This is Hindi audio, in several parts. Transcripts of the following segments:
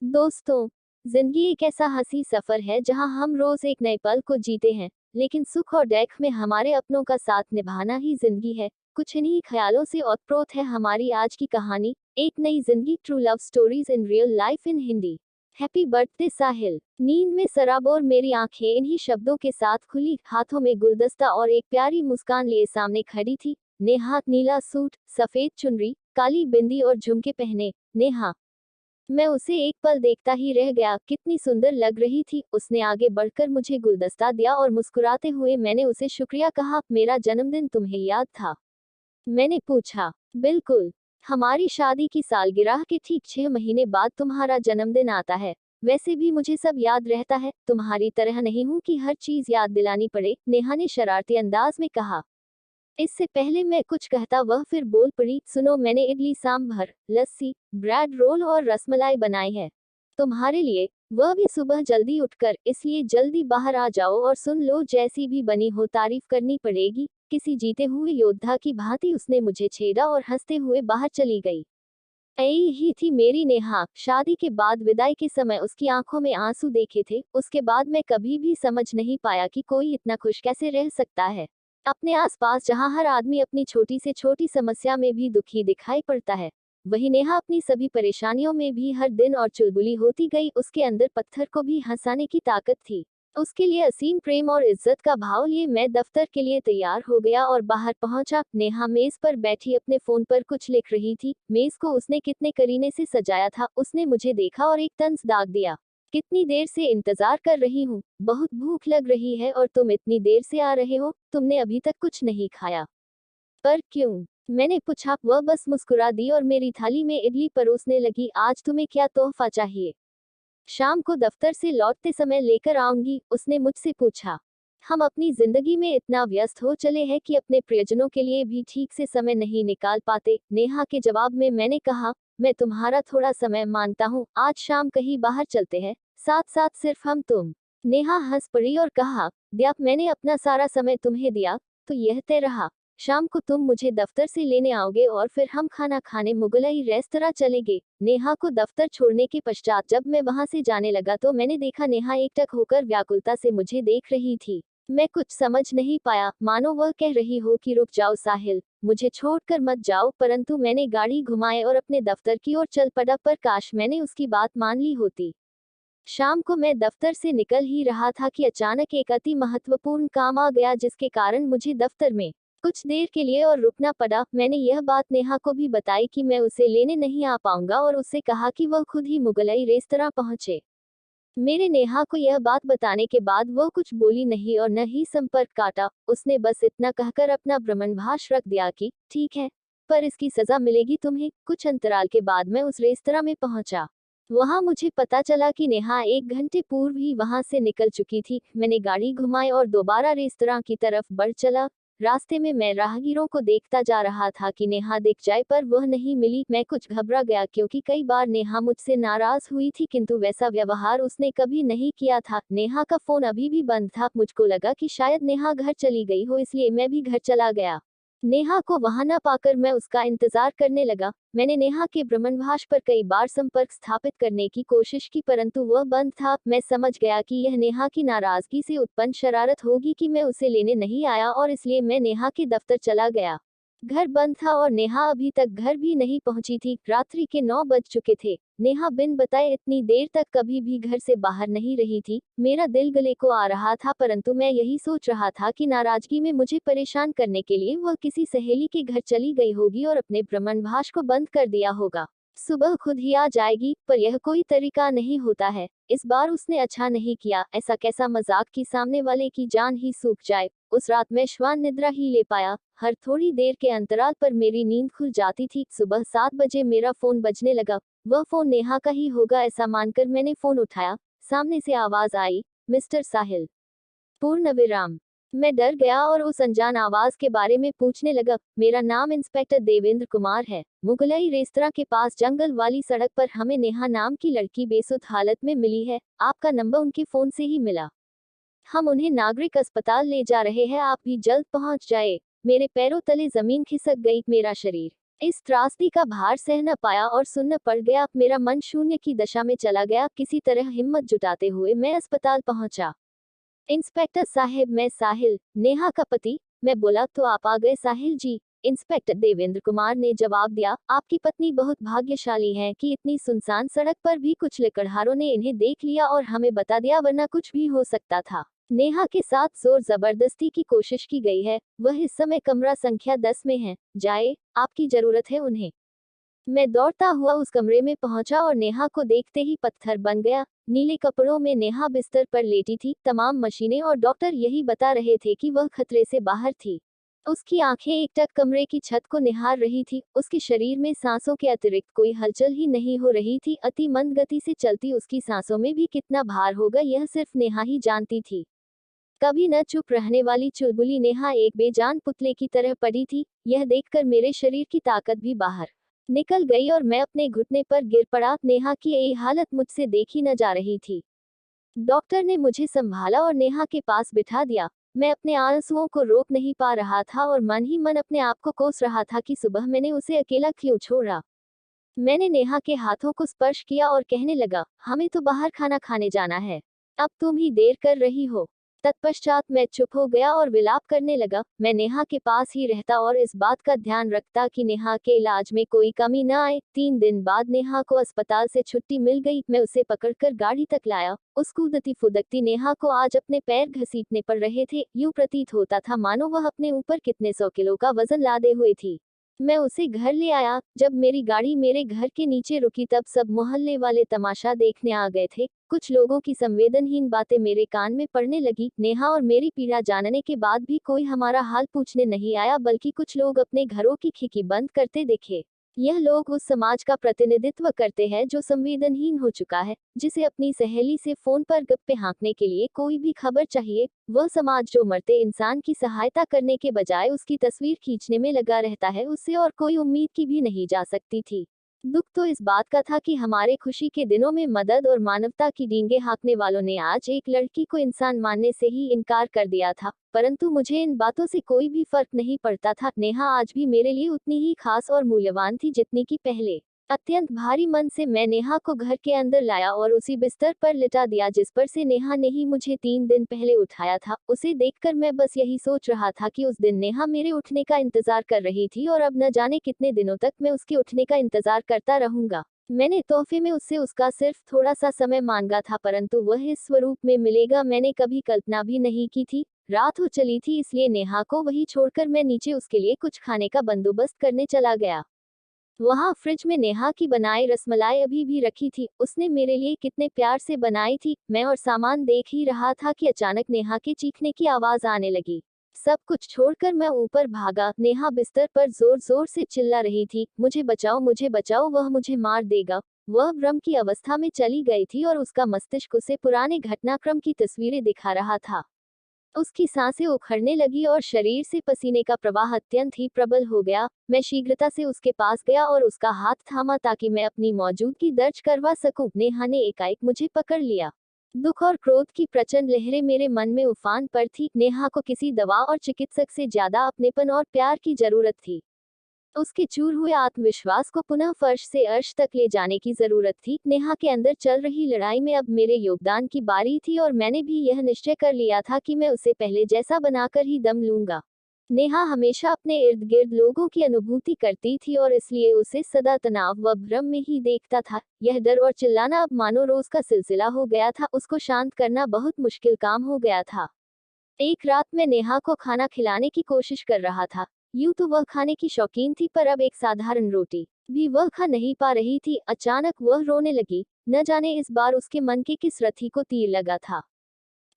दोस्तों, जिंदगी एक ऐसा हंसी सफर है जहां हम रोज एक नए पल को जीते हैं, लेकिन सुख और दुख में हमारे अपनों का साथ निभाना ही जिंदगी है। कुछ इन्हीं ख्यालों से ओतप्रोत है हमारी आज की कहानी, एक नई जिंदगी, true love stories in real life in Hindi. Happy birthday Sahil. नींद में सराबोर मेरी आंखें इन्हीं शब्दों के साथ खुली, हाथों में गुलदस्ता और एक प्यारी मुस्कान लिए सामने खड़ी थी। नेहा नीला सूट, सफेद चुनरी, काली बिंदी और झुमके पहने। नेहा, मैं उसे एक पल देखता ही रह गया, कितनी सुंदर लग रही थी। उसने आगे बढ़कर मुझे गुलदस्ता दिया और मुस्कुराते हुए मैंने उसे शुक्रिया कहा। मेरा जन्मदिन तुम्हें याद था? मैंने पूछा। बिल्कुल, हमारी शादी की सालगिरह के ठीक 6 महीने बाद तुम्हारा जन्मदिन आता है। वैसे भी मुझे सब याद रहता है, तुम्हारी तरह नहीं हूँ कि हर चीज याद दिलानी पड़े, नेहा ने शरारती अंदाज में कहा। इससे पहले मैं कुछ कहता वह फिर बोल पड़ी, सुनो, मैंने इडली सांभर, लस्सी, ब्रेड रोल और रसमलाई बनाई है तुम्हारे लिए, वह भी सुबह जल्दी उठकर, इसलिए जल्दी बाहर आ जाओ और सुन लो, जैसी भी बनी हो तारीफ करनी पड़ेगी। किसी जीते हुए योद्धा की भांति उसने मुझे छेड़ा और हंसते हुए बाहर चली गई। यही ही थी मेरी नेहा। शादी के बाद विदाई के समय उसकी आंखों में आंसू देखे थे, उसके बाद मैं कभी भी समझ नहीं पाया कि कोई इतना खुश कैसे रह सकता है। अपने आसपास जहां हर आदमी अपनी छोटी से छोटी समस्या में भी दुखी दिखाई पड़ता है, वही नेहा अपनी सभी परेशानियों में भी हर दिन और चुलबुली होती गई। उसके अंदर पत्थर को भी हंसाने की ताकत थी। उसके लिए असीम प्रेम और इज्जत का भाव लिए मैं दफ्तर के लिए तैयार हो गया और बाहर पहुंचा। नेहा मेज पर बैठी अपने फोन पर कुछ लिख रही थी। मेज को उसने कितने करीने से सजाया था। उसने मुझे देखा और एक तंज दाग दिया। कितनी देर से इंतजार कर रही हूँ, बहुत भूख लग रही है और तुम इतनी देर से आ रहे हो, तुमने अभी तक कुछ नहीं खाया? पर क्यों? मैंने पूछा। वह बस मुस्कुरा दी और मेरी थाली में इडली परोसने लगी। आज तुम्हें क्या तोहफा चाहिए? शाम को दफ्तर से लौटते समय लेकर आऊंगी, उसने मुझसे पूछा। हम अपनी जिंदगी में इतना व्यस्त हो चले हैं कि अपने प्रियजनों के लिए भी ठीक से समय नहीं निकाल पाते। नेहा के जवाब में मैंने कहा, मैं तुम्हारा थोड़ा समय मानता हूँ, आज शाम कहीं बाहर चलते हैं, साथ साथ सिर्फ हम तुम। नेहा हंस पड़ी और कहा, द्या, मैंने अपना सारा समय तुम्हें दिया, तो यह तय रहा, शाम को तुम मुझे दफ्तर से लेने आओगे और फिर हम खाना खाने मुगलई रेस्तरां चलेंगे। नेहा को दफ्तर छोड़ने के पश्चात जब मैं वहां से जाने लगा तो मैंने देखा नेहा एकटक होकर व्याकुलता से मुझे देख रही थी। मैं कुछ समझ नहीं पाया, मानो वह कह रही हो कि रुक जाओ साहिल, मुझे छोड़कर मत जाओ, परंतु मैंने गाड़ी घुमाए और अपने दफ्तर की ओर चल पड़ा। पर काश मैंने उसकी बात मान ली होती। शाम को मैं दफ्तर से निकल ही रहा था कि अचानक एक अति महत्वपूर्ण काम आ गया, जिसके कारण मुझे दफ्तर में कुछ देर के लिए और रुकना पड़ा। मैंने यह बात नेहा को भी बताई कि मैं उसे लेने नहीं आ पाऊंगा और उससे कहा कि वह खुद ही मुगलई रेस्तरां पहुंचे। मेरे नेहा को यह बात बताने के बाद वह कुछ बोली नहीं और न ही संपर्क काटा। उसने बस इतना कहकर अपना भ्रमणभाष रख दिया कि ठीक है, पर इसकी सजा मिलेगी तुम्हें। कुछ अंतराल के बाद मैं उस रेस्तरां में पहुंचा। वहां मुझे पता चला कि नेहा 1 घंटे पूर्व ही वहां से निकल चुकी थी। मैंने गाड़ी घुमाई और दोबारा रेस्तरां की तरफ बढ़ चला। रास्ते में मैं राहगीरों को देखता जा रहा था कि नेहा दिख जाए, पर वह नहीं मिली। मैं कुछ घबरा गया, क्योंकि कई बार नेहा मुझसे नाराज हुई थी, किंतु वैसा व्यवहार उसने कभी नहीं किया था। नेहा का फोन अभी भी बंद था। मुझको लगा कि शायद नेहा घर चली गई हो, इसलिए मैं भी घर चला गया। नेहा को वहां न पाकर मैं उसका इंतजार करने लगा। मैंने नेहा के भ्रमणभाष पर कई बार संपर्क स्थापित करने की कोशिश की, परंतु वह बंद था। मैं समझ गया कि यह नेहा की नाराजगी से उत्पन्न शरारत होगी कि मैं उसे लेने नहीं आया, और इसलिए मैं नेहा के दफ्तर चला गया। घर बंद था और नेहा अभी तक घर भी नहीं पहुंची थी। रात्रि के 9 बज चुके थे। नेहा बिन बताए इतनी देर तक कभी भी घर से बाहर नहीं रही थी। मेरा दिल गले को आ रहा था, परंतु मैं यही सोच रहा था कि नाराजगी में मुझे परेशान करने के लिए वह किसी सहेली के घर चली गई होगी और अपने भ्रमणभाष को बंद कर दिया होगा। सुबह खुद ही आ जाएगी, पर यह कोई तरीका नहीं होता है। इस बार उसने अच्छा नहीं किया। ऐसा कैसा मजाक कि सामने वाले की जान ही सूख जाए। उस रात मैं श्वान निद्रा ही ले पाया। हर थोड़ी देर के अंतराल पर मेरी नींद खुल जाती थी। सुबह 7 बजे मेरा फोन बजने लगा। वह फोन नेहा का ही होगा, ऐसा मानकर मैंने फोन उठाया। सामने से आवाज आई, मिस्टर साहिल। पूर्ण विराम। मैं डर गया और उस अनजान आवाज के बारे में पूछने लगा। मेरा नाम इंस्पेक्टर देवेंद्र कुमार है। मुगलई रेस्तरां के पास जंगल वाली सड़क पर हमें नेहा नाम की लड़की बेसुध हालत में मिली है। आपका नंबर उनके फोन से ही मिला। हम उन्हें नागरिक अस्पताल ले जा रहे हैं, आप भी जल्द पहुंच जाए। मेरे पैरों तले जमीन खिसक गई। मेरा शरीर इस त्रासदी का भार सह न पाया और सुन्न पड़ गया। मेरा मन शून्य की दशा में चला गया। किसी तरह हिम्मत जुटाते हुए मैं अस्पताल पहुंचा। इंस्पेक्टर साहिब, मैं साहिल, नेहा का पति। मैं बोला, तो आप आ गए साहिल जी। इंस्पेक्टर देवेंद्र कुमार ने जवाब दिया, आपकी पत्नी बहुत भाग्यशाली है कि इतनी सुनसान सड़क पर भी कुछ लकड़हारों ने इन्हें देख लिया और हमें बता दिया, वरना कुछ भी हो सकता था। नेहा के साथ जोर जबरदस्ती की कोशिश की गई है। वह इस समय कमरा संख्या 10 में है। जाए, आपकी जरूरत है उन्हें। मैं दौड़ता हुआ उस कमरे में पहुंचा और नेहा को देखते ही पत्थर बन गया। नीले कपड़ों में नेहा बिस्तर पर लेटी थी। तमाम मशीनें और डॉक्टर यही बता रहे थे कि वह खतरे से बाहर थी। उसकी आंखें एकटक कमरे की छत को निहार रही थी। उसके शरीर में सांसों के अतिरिक्त कोई हलचल ही नहीं हो रही थी। अति मंद गति से चलती उसकी सांसों में भी कितना भार होगा, यह सिर्फ नेहा ही जानती थी। कभी न चुप रहने वाली चुलबुली नेहा एक बेजान पुतले की तरह पड़ी थी। यह देखकर मेरे शरीर की ताकत भी बाहर निकल गई और मैं अपने घुटने पर गिर पड़ा। नेहा की ये हालत मुझसे देखी न जा रही थी। डॉक्टर ने मुझे संभाला और नेहा के पास बिठा दिया। मैं अपने आंसुओं को रोक नहीं पा रहा था और मन ही मन अपने आप को कोस रहा था कि सुबह मैंने उसे अकेला क्यों छोड़ा। मैंने नेहा के हाथों को स्पर्श किया और कहने लगा, हमें तो बाहर खाना खाने जाना है। अब तुम ही देर कर रही हो। तत्पश्चात मैं चुप हो गया और विलाप करने लगा। मैं नेहा के पास ही रहता और इस बात का ध्यान रखता कि नेहा के इलाज में कोई कमी न आए। 3 दिन बाद नेहा को अस्पताल से छुट्टी मिल गई। मैं उसे पकड़कर गाड़ी तक लाया। उस कूदती फुदकती नेहा को आज अपने पैर घसीटने पड़ रहे थे। यूं प्रतीत होता था मानो वह अपने ऊपर कितने 100 किलो का वजन लादे हुए थी। मैं उसे घर ले आया। जब मेरी गाड़ी मेरे घर के नीचे रुकी तब सब मोहल्ले वाले तमाशा देखने आ गए थे। कुछ लोगों की संवेदनहीन बातें मेरे कान में पड़ने लगी। नेहा और मेरी पीड़ा जानने के बाद भी कोई हमारा हाल पूछने नहीं आया, बल्कि कुछ लोग अपने घरों की खिड़की बंद करते दिखे। यह लोग उस समाज का प्रतिनिधित्व करते हैं जो संवेदनहीन हो चुका है, जिसे अपनी सहेली से फोन पर गप्पे हाँकने के लिए कोई भी खबर चाहिए। वह समाज जो मरते इंसान की सहायता करने के बजाय उसकी तस्वीर खींचने में लगा रहता है, उससे और कोई उम्मीद की भी नहीं जा सकती थी। दुख तो इस बात का था कि हमारे खुशी के दिनों में मदद और मानवता की डींगे हाँकने वालों ने आज एक लड़की को इंसान मानने से ही इनकार कर दिया था। परंतु मुझे इन बातों से कोई भी फर्क नहीं पड़ता था। नेहा आज भी मेरे लिए उतनी ही खास और मूल्यवान थी जितनी कि पहले। अत्यंत भारी मन से मैं नेहा को घर के अंदर लाया और उसी बिस्तर पर लिटा दिया जिस पर से नेहा ने ही मुझे 3 दिन पहले उठाया था। उसे देखकर मैं बस यही सोच रहा था कि उस दिन नेहा मेरे उठने का इंतजार कर रही थी और अब न जाने कितने दिनों तक मैं उसके उठने का इंतजार करता रहूंगा। मैंने तोहफे में उससे उसका सिर्फ थोड़ा सा समय मांगा था, परंतु वह इस स्वरूप में मिलेगा मैंने कभी कल्पना भी नहीं की थी। रात हो चली थी, इसलिए नेहा को वही छोड़कर मैं नीचे उसके लिए कुछ खाने का बंदोबस्त करने चला गया। वहाँ फ्रिज में नेहा की बनाई रसमलाई अभी भी रखी थी। उसने मेरे लिए कितने प्यार से बनाई थी। मैं और सामान देख ही रहा था कि अचानक नेहा के चीखने की आवाज आने लगी। सब कुछ छोड़कर मैं ऊपर भागा। नेहा बिस्तर पर जोर जोर से चिल्ला रही थी, मुझे बचाओ, वह मुझे मार देगा। वह भ्रम की अवस्था में चली गई थी और उसका मस्तिष्क उसे पुराने घटनाक्रम की तस्वीरें दिखा रहा था। उसकी सांसें उखड़ने लगी और शरीर से पसीने का प्रवाह अत्यंत ही प्रबल हो गया। मैं शीघ्रता से उसके पास गया और उसका हाथ थामा ताकि मैं अपनी मौजूदगी दर्ज करवा सकूं। नेहा ने एकाएक मुझे पकड़ लिया। दुख और क्रोध की प्रचंड लहरें मेरे मन में उफान पर थी। नेहा को किसी दवा और चिकित्सक से ज्यादा अपनेपन और प्यार की जरूरत थी। उसके चूर हुए आत्मविश्वास को पुनः फर्श से अर्श तक ले जाने की जरूरत थी। नेहा के अंदर चल रही लड़ाई में अब मेरे योगदान की बारी थी और मैंने भी यह निश्चय कर लिया था कि मैं उसे पहले जैसा बनाकर ही दम लूंगा। नेहा हमेशा अपने इर्द गिर्द लोगों की अनुभूति करती थी और इसलिए उसे सदा तनाव व भ्रम में ही देखता था। यह डर और चिल्लाना अब मानो रोज का सिलसिला हो गया था। उसको शांत करना बहुत मुश्किल काम हो गया था। एक रात मैं नेहा को खाना खिलाने की कोशिश कर रहा था। यूं तो वह खाने की शौकीन थी, पर अब एक साधारण रोटी भी वह खा नहीं पा रही थी। अचानक वह रोने लगी। न जाने इस बार उसके मन के किस रथी को तीर लगा था।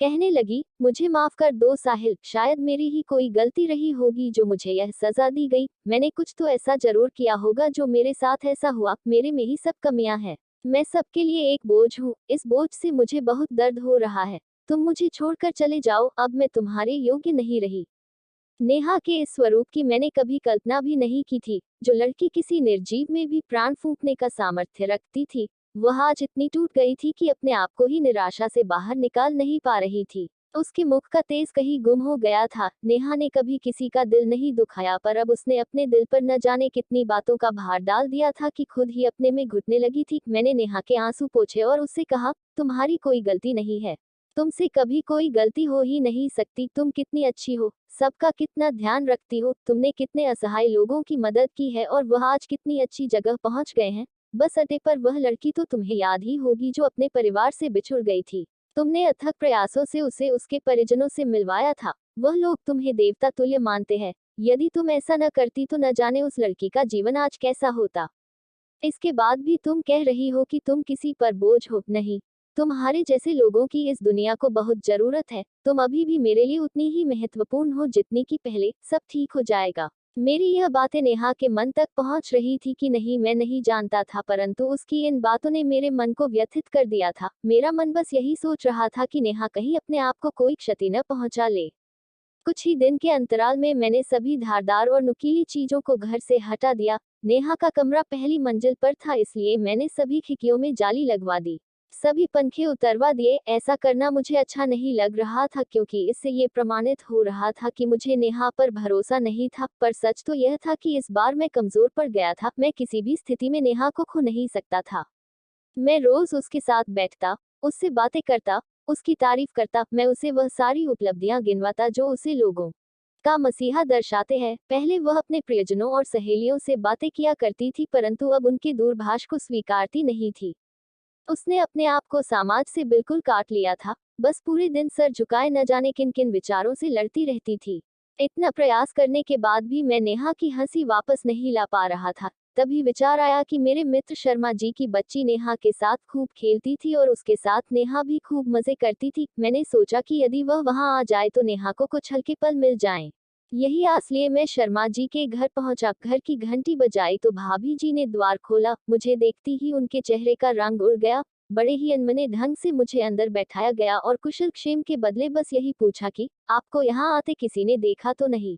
कहने लगी, मुझे माफ कर दो साहिल, शायद मेरी ही कोई गलती रही होगी जो मुझे यह सजा दी गई। मैंने कुछ तो ऐसा जरूर किया होगा जो मेरे साथ ऐसा हुआ। मेरे में ही सब कमियां हैं। मैं सबके लिए एक बोझ हूँ। इस बोझ से मुझे बहुत दर्द हो रहा है। तुम मुझे छोड़कर चले जाओ, अब मैं तुम्हारे योग्य नहीं रही। नेहा के इस स्वरूप की मैंने कभी कल्पना भी नहीं की थी। जो लड़की किसी निर्जीव में भी प्राण फूंकने का सामर्थ्य रखती थी, वह आज इतनी टूट गई थी कि अपने आप को ही निराशा से बाहर निकाल नहीं पा रही थी। उसके मुख का तेज कहीं गुम हो गया था। नेहा ने कभी किसी का दिल नहीं दुखाया, पर अब उसने अपने दिल पर न जाने कितनी बातों का भार डाल दिया था कि खुद ही अपने में घुटने लगी थी। मैंने नेहा के आंसू पोंछे और उससे कहा, तुम्हारी कोई गलती नहीं है। तुमसे कभी कोई गलती हो ही नहीं सकती। तुम कितनी अच्छी हो, सबका कितना ध्यान रखती हो, तुमने कितने असहाय लोगों की मदद की है और वह आज कितनी अच्छी जगह पहुंच गए हैं। बस अड्डे पर वह लड़की तो तुम्हें याद ही होगी जो अपने परिवार से बिछुड़ गई थी। तुमने अथक प्रयासों से उसे उसके परिजनों से मिलवाया था। वह लोग तुम्हें देवता तुल्य मानते हैं। यदि तुम ऐसा न करती तो न जाने उस लड़की का जीवन आज कैसा होता। इसके बाद भी तुम कह रही हो कि तुम किसी पर बोझ हो। नहीं, तुम्हारे जैसे लोगों की इस दुनिया को बहुत जरूरत है। तुम अभी भी मेरे लिए उतनी ही महत्वपूर्ण हो जितनी कि पहले। सब ठीक हो जाएगा। मेरी यह बातें नेहा के मन तक पहुंच रही थी कि नहीं, मैं नहीं जानता था, परंतु उसकी इन बातों ने मेरे मन को व्यथित कर दिया था। मेरा मन बस यही सोच रहा था कि नेहा कहीं अपने आप को कोई क्षति न पहुंचा ले। कुछ ही दिन के अंतराल में मैंने सभी धारदार और नुकीली चीजों को घर से हटा दिया। नेहा का कमरा पहली मंजिल पर था, इसलिए मैंने सभी खिड़कियों में जाली लगवा दी। सभी पंखे उतरवा दिए। ऐसा करना मुझे अच्छा नहीं लग रहा था, क्योंकि इससे ये प्रमाणित हो रहा था कि मुझे नेहा पर भरोसा नहीं था। पर सच तो यह था कि इस बार मैं कमजोर पड़ गया था। मैं किसी भी स्थिति में नेहा को खो नहीं सकता था। मैं रोज उसके साथ बैठता, उससे बातें करता, उसकी तारीफ करता। मैं उसे वह सारी उपलब्धियां गिनवाता जो उसे लोगों का मसीहा दर्शाते हैं। पहले वह अपने प्रियजनों और सहेलियों से बातें किया करती थी, परंतु अब उनके दूरभाष को स्वीकारती नहीं थी। उसने अपने आप को समाज से बिल्कुल काट लिया था। बस पूरे दिन सर झुकाए न जाने किन किन विचारों से लड़ती रहती थी। इतना प्रयास करने के बाद भी मैं नेहा की हंसी वापस नहीं ला पा रहा था। तभी विचार आया कि मेरे मित्र शर्मा जी की बच्ची नेहा के साथ खूब खेलती थी और उसके साथ नेहा भी खूब मजे करती थी। मैंने सोचा कि यदि वह वहां आ जाए तो नेहा को कुछ हल्के पल मिल जाएं। यही आस लिए मैं शर्मा जी के घर पहुंचा। घर की घंटी बजाई तो भाभी जी ने द्वार खोला। मुझे देखती ही उनके चेहरे का रंग उड़ गया। बड़े ही अनमने ढंग से मुझे अंदर बैठाया गया और कुशल क्षेम के बदले बस यही पूछा कि आपको यहाँ आते किसी ने देखा तो नहीं।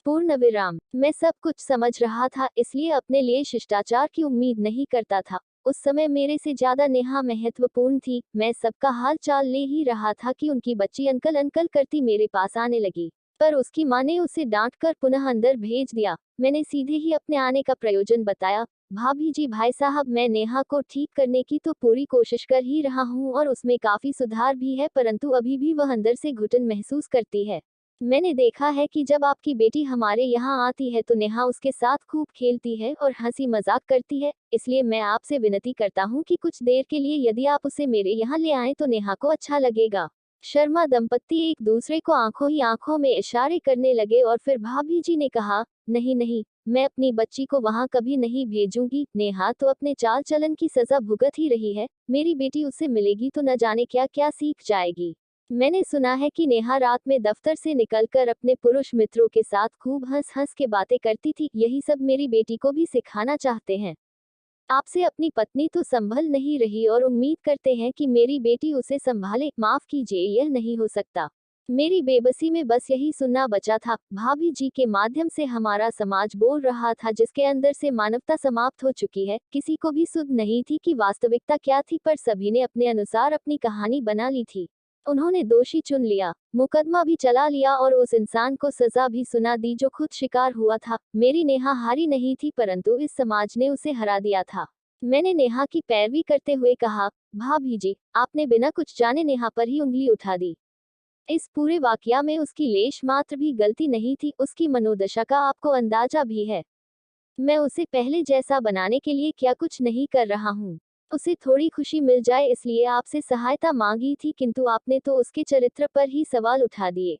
पूर्ण विराम। मैं सब कुछ समझ रहा था, इसलिए अपने लिए शिष्टाचार की उम्मीद नहीं करता था। उस समय मेरे से ज्यादा नेहा महत्वपूर्ण थी। मैं सबका हाल चाल ले ही रहा था कि उनकी बच्ची अंकल अंकल करती मेरे पास आने लगी। पर उसकी माँ ने उसे डांट कर पुनः अंदर भेज दिया। मैंने सीधे ही अपने आने का प्रयोजन बताया। भाभी जी, भाई साहब, मैं नेहा को ठीक करने की तो पूरी कोशिश कर ही रहा हूँ और उसमें काफी सुधार भी है, परंतु अभी भी वह अंदर से घुटन महसूस करती है। मैंने देखा है कि जब आपकी बेटी हमारे यहाँ आती है तो नेहा उसके साथ खूब खेलती है और हंसी मजाक करती है। इसलिए मैं आपसे विनती करता हूँ कि कुछ देर के लिए यदि आप उसे मेरे यहाँ ले आएं तो नेहा को अच्छा लगेगा। शर्मा दंपत्ति एक दूसरे को आंखों ही आंखों में इशारे करने लगे और फिर भाभी जी ने कहा, नहीं नहीं, मैं अपनी बच्ची को वहां कभी नहीं भेजूंगी। नेहा तो अपने चाल चलन की सजा भुगत ही रही है। मेरी बेटी उससे मिलेगी तो न जाने क्या क्या सीख जाएगी। मैंने सुना है कि नेहा रात में दफ्तर से निकलकर अपने पुरुष मित्रों के साथ खूब हंस हंस के बातें करती थी। यही सब मेरी बेटी को भी सिखाना चाहते हैं। आपसे अपनी पत्नी तो संभल नहीं रही और उम्मीद करते हैं कि मेरी बेटी उसे संभाले। माफ कीजिए, यह नहीं हो सकता। मेरी बेबसी में बस यही सुनना बचा था। भाभी जी के माध्यम से हमारा समाज बोल रहा था, जिसके अंदर से मानवता समाप्त हो चुकी है। किसी को भी सुध नहीं थी कि वास्तविकता क्या थी, पर सभी ने अपने अनुसार अपनी कहानी बना ली थी। उन्होंने दोषी चुन लिया, मुकदमा भी चला लिया और उस इंसान को सजा भी सुना दी जो खुद शिकार हुआ था। मेरी नेहा हारी नहीं थी, परंतु इस समाज ने उसे हरा दिया था। मैंने नेहा की पैरवी करते हुए कहा, भाभी जी, आपने बिना कुछ जाने नेहा पर ही उंगली उठा दी। इस पूरे वाकया में उसकी लेश मात्र भी गलती नहीं थी। उसकी मनोदशा का आपको अंदाजा भी है। मैं उसे पहले जैसा बनाने के लिए क्या कुछ नहीं कर रहा हूँ। उसे थोड़ी खुशी मिल जाए इसलिए आपसे सहायता मांगी थी, किंतु आपने तो उसके चरित्र पर ही सवाल उठा दिए।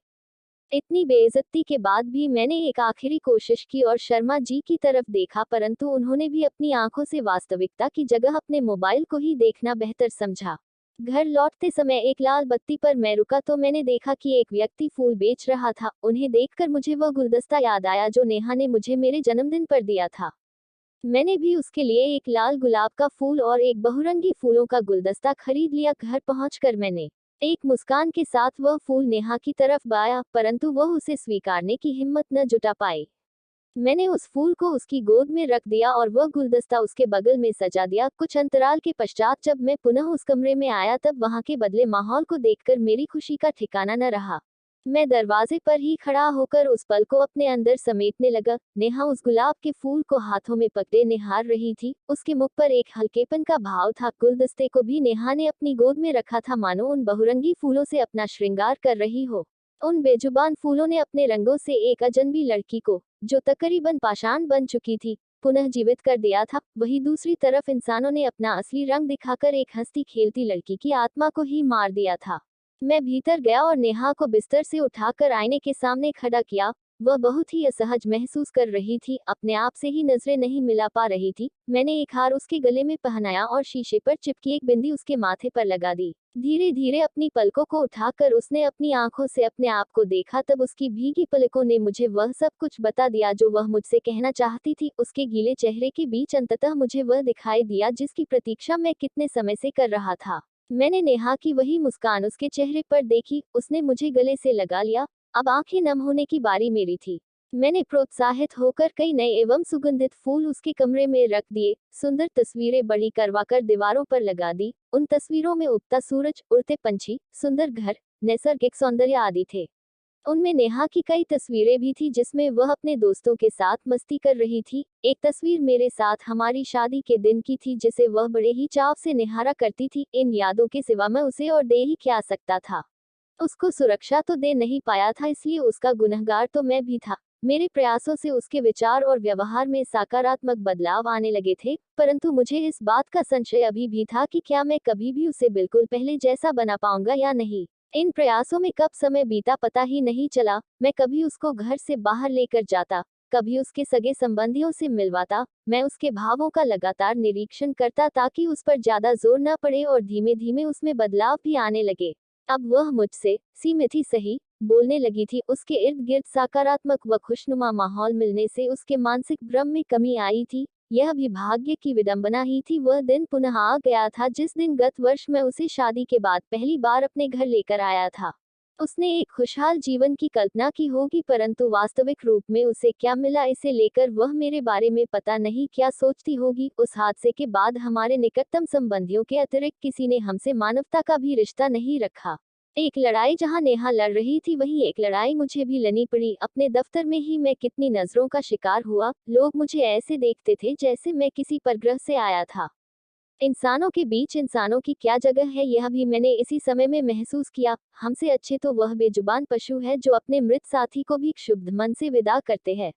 इतनी बेइज्जती के बाद भी मैंने एक आखिरी कोशिश की और शर्मा जी की तरफ देखा, परंतु उन्होंने भी अपनी आंखों से वास्तविकता की जगह अपने मोबाइल को ही देखना बेहतर समझा। घर लौटते समय एक लाल बत्ती पर मैं रुका तो मैंने देखा कि एक व्यक्ति फूल बेच रहा था। उन्हें देखकर मुझे वह गुलदस्ता याद आया जो नेहा ने मुझे मेरे जन्मदिन पर दिया था। मैंने भी उसके लिए एक लाल गुलाब का फूल और एक बहुरंगी फूलों का गुलदस्ता खरीद लिया। घर पहुंचकर मैंने एक मुस्कान के साथ वह फूल नेहा की तरफ बाया, परंतु वह उसे स्वीकारने की हिम्मत न जुटा पाई। मैंने उस फूल को उसकी गोद में रख दिया और वह गुलदस्ता उसके बगल में सजा दिया। कुछ अंतराल के पश्चात जब मैं पुनः उस कमरे में आया तब वहां के बदले माहौल को देखकर मेरी खुशी का ठिकाना न रहा। मैं दरवाजे पर ही खड़ा होकर उस पल को अपने अंदर समेटने लगा। नेहा उस गुलाब के फूल को हाथों में पकड़े निहार रही थी। उसके मुख पर एक हल्केपन का भाव था। गुलदस्ते को भी नेहा ने अपनी गोद में रखा था, मानो उन बहुरंगी फूलों से अपना श्रृंगार कर रही हो। उन बेजुबान फूलों ने अपने रंगों से एक अजनबी लड़की को, जो तकरीबन पाषाण बन चुकी थी, पुनः जीवित कर दिया था। वही दूसरी तरफ इंसानों ने अपना असली रंग दिखाकर एक हंसती खेलती लड़की की आत्मा को ही मार दिया था। मैं भीतर गया और नेहा को बिस्तर से उठाकर आईने के सामने खड़ा किया। वह बहुत ही असहज महसूस कर रही थी, अपने आप से ही नजरें नहीं मिला पा रही थी। मैंने एक हार उसके गले में पहनाया और शीशे पर चिपकी एक बिंदी उसके माथे पर लगा दी। धीरे धीरे अपनी पलकों को उठाकर उसने अपनी आंखों से अपने आप को देखा। तब उसकी भीगी पलकों ने मुझे वह सब कुछ बता दिया जो वह मुझसे कहना चाहती थी। उसके गीले चेहरे के बीच अंततः मुझे वह दिखाई दिया जिसकी प्रतीक्षा मैं कितने समय से कर रहा था। मैंने नेहा की वही मुस्कान उसके चेहरे पर देखी। उसने मुझे गले से लगा लिया। अब आंखें नम होने की बारी मेरी थी। मैंने प्रोत्साहित होकर कई नए एवं सुगंधित फूल उसके कमरे में रख दिए। सुंदर तस्वीरें बड़ी करवाकर दीवारों पर लगा दी। उन तस्वीरों में उगता सूरज, उड़ते पंछी, सुंदर घर, नैसर्गिक सौंदर्य आदि थे। उनमें नेहा की कई तस्वीरें भी थी जिसमें वह अपने दोस्तों के साथ मस्ती कर रही थी। एक तस्वीर मेरे साथ हमारी शादी के दिन की थी जिसे वह बड़े ही चाव से निहारा करती थी। इन यादों के सिवा मैं उसे और दे ही क्या सकता था। उसको सुरक्षा तो दे नहीं पाया था, इसलिए उसका गुनहगार तो मैं भी था। मेरे प्रयासों से उसके विचार और व्यवहार में सकारात्मक बदलाव आने लगे थे, परंतु मुझे इस बात का संशय अभी भी था कि क्या मैं कभी भी उसे बिल्कुल पहले जैसा बना पाऊंगा या नहीं। इन प्रयासों में कब समय बीता पता ही नहीं चला। मैं कभी उसको घर से बाहर लेकर जाता, कभी उसके सगे संबंधियों से मिलवाता। मैं उसके भावों का लगातार निरीक्षण करता ताकि उस पर ज्यादा जोर न पड़े और धीमे धीमे उसमें बदलाव भी आने लगे। अब वह मुझसे सीमित ही सही बोलने लगी थी। उसके इर्द गिर्द सकारात्मक व खुशनुमा माहौल मिलने से उसके मानसिक भ्रम में कमी आई थी। यह भी भाग्य की विडंबना ही थी। वह दिन पुनः आ गया था जिस दिन गत वर्ष मैं उसे शादी के बाद पहली बार अपने घर लेकर आया था। उसने एक खुशहाल जीवन की कल्पना की होगी, परंतु वास्तविक रूप में उसे क्या मिला इसे लेकर वह मेरे बारे में पता नहीं क्या सोचती होगी। उस हादसे के बाद हमारे निकटतम संबंधियों के अतिरिक्त किसी ने हमसे मानवता का भी रिश्ता नहीं रखा। एक लड़ाई जहां नेहा लड़ रही थी, वहीं एक लड़ाई मुझे भी लड़नी पड़ी। अपने दफ्तर में ही मैं कितनी नजरों का शिकार हुआ। लोग मुझे ऐसे देखते थे जैसे मैं किसी परग्रह से आया था। इंसानों के बीच इंसानों की क्या जगह है, यह भी मैंने इसी समय में महसूस किया। हमसे अच्छे तो वह बेजुबान पशु है जो अपने मृत साथी को भी क्षुब्ध मन से विदा करते हैं।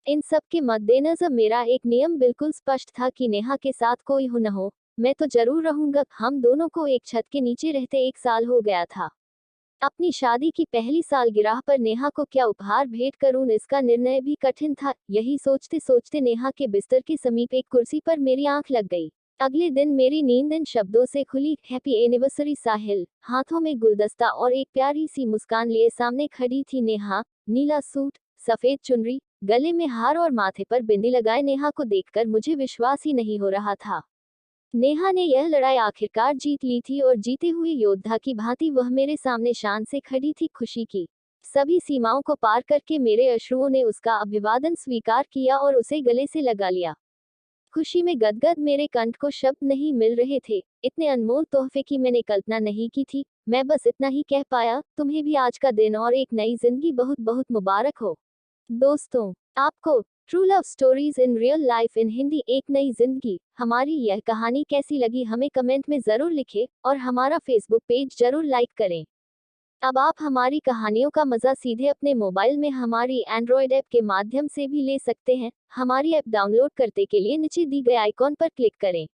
इन सब के मद्देनजर मेरा एक नियम बिल्कुल स्पष्ट था कि नेहा के साथ कोई हो न हो, मैं तो जरूर रहूंगा। हम दोनों को एक छत के नीचे रहते 1 साल हो गया था। अपनी शादी की पहली सालगिरह पर नेहा को क्या उपहार भेंट करूं, इसका निर्णय भी कठिन था। यही सोचते सोचते नेहा के बिस्तर के समीप एक कुर्सी पर मेरी आंख लग गई। अगले दिन मेरी नींद इन शब्दों से खुली, हैप्पी एनिवर्सरी साहिल। हाथों में गुलदस्ता और एक प्यारी सी मुस्कान लिए सामने खड़ी थी नेहा। नीला सूट, सफेद चुनरी, गले में हार और माथे पर बिंदी लगाए नेहा को देखकर मुझे विश्वास ही नहीं हो रहा था। नेहा ने यह लड़ाई आखिरकार जीत ली थी और जीते हुए योद्धा की भांति वह मेरे सामने शान से खड़ी थी। खुशी की सभी सीमाओं को पार करके मेरे अश्रुओं ने उसका अभिवादन स्वीकार किया और उसे गले से लगा लिया। खुशी में गदगद मेरे कंठ को शब्द नहीं मिल रहे थे। इतने अनमोल तोहफे की मैंने कल्पना नहीं की थी। मैं बस इतना ही कह पाया, तुम्हें भी आज का दिन और एक नई जिंदगी बहुत बहुत मुबारक हो। दोस्तों, आपको true love stories in real life in Hindi एक नई जिंदगी, हमारी यह कहानी कैसी लगी हमें कमेंट में जरूर लिखें और हमारा फेसबुक पेज जरूर लाइक करें। अब आप हमारी कहानियों का मजा सीधे अपने मोबाइल में हमारी एंड्रॉयड ऐप के माध्यम से भी ले सकते हैं। हमारी ऐप डाउनलोड करने के लिए नीचे दी गए आइकॉन पर क्लिक करें।